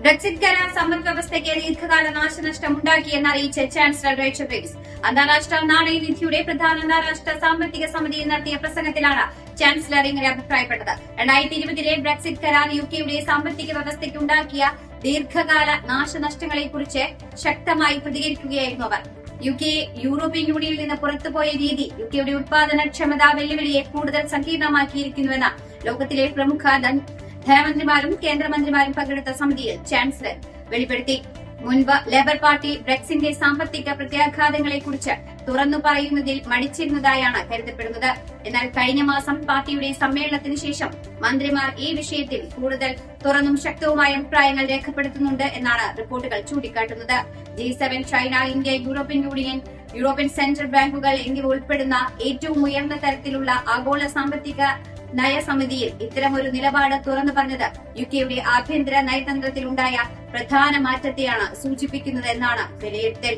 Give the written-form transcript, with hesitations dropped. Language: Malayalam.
ബ്രെക്സിറ്റ് കരാർ സമ്പദ് വ്യവസ്ഥയ്ക്ക് ദീർഘകാല നാശനഷ്ടം ഉണ്ടാക്കിയെന്നറിയിച്ച് ചാൻസലർ റേച്ചൽ റീവ്സ്. അന്താരാഷ്ട്ര നാണയനിധിയുടെ പ്രധാന അന്താരാഷ്ട്ര സാമ്പത്തിക സമിതിയിൽ നടത്തിയ പ്രസംഗത്തിലാണ് ചാൻസലർ ഇങ്ങനെ അഭിപ്രായപ്പെട്ടത്. 2020 ബ്രെക്സിറ്റ് കരാർ യുകെയുടെ സാമ്പത്തിക വ്യവസ്ഥയ്ക്ക് ഉണ്ടാക്കിയ ദീർഘകാല നാശനഷ്ടങ്ങളെക്കുറിച്ച് ശക്തമായി പ്രതികരിക്കുകയായിരുന്നു അവർ. യുകെ യൂറോപ്യൻ യൂണിയനിൽ നിന്ന് പുറത്തുപോയ രീതി യുകെയുടെ ഉത്പാദനക്ഷമതാ വെല്ലുവിളിയെ കൂടുതൽ സങ്കീർണമാക്കിയിരിക്കുന്നുവെന്ന് ലോകത്തിലെ പ്രമുഖ ധനമന്ത്രിമാരും കേന്ദ്രമന്ത്രിമാരും പങ്കെടുത്ത സമിതിയിൽ ചാൻസലർ വെളിപ്പെടുത്തി. മുൻപ് ലേബർ പാർട്ടി ബ്രെക്സിന്റെ സാമ്പത്തിക പ്രത്യാഘാതങ്ങളെക്കുറിച്ച് തുറന്നു പറയുന്നതിൽ മടിച്ചിരുന്നതായാണ് കരുതപ്പെടുന്നത്. എന്നാൽ കഴിഞ്ഞ മാസം പാർട്ടിയുടെ സമ്മേളനത്തിന് ശേഷം മന്ത്രിമാർ ഈ വിഷയത്തിൽ കൂടുതൽ തുറന്നും ശക്തവുമായ അഭിപ്രായങ്ങൾ രേഖപ്പെടുത്തുന്നുണ്ട് എന്നാണ് റിപ്പോർട്ടുകൾ ചൂണ്ടിക്കാട്ടുന്നത്. G7, China, India, European union, European central ബാങ്കുകൾ എന്നിവ ഉൾപ്പെടുന്ന ഏറ്റവും ഉയർന്ന തരത്തിലുള്ള ആഗോള സാമ്പത്തിക നയസമിതിയിൽ ഇത്തരമൊരു നിലപാട് തുറന്നു പറഞ്ഞത് യുകെയുടെ ആഭ്യന്തര നയതന്ത്രത്തിലുണ്ടായ പ്രധാന മാറ്റത്തെയാണ് സൂചിപ്പിക്കുന്നതെന്നാണ് വിലയിരുത്തൽ.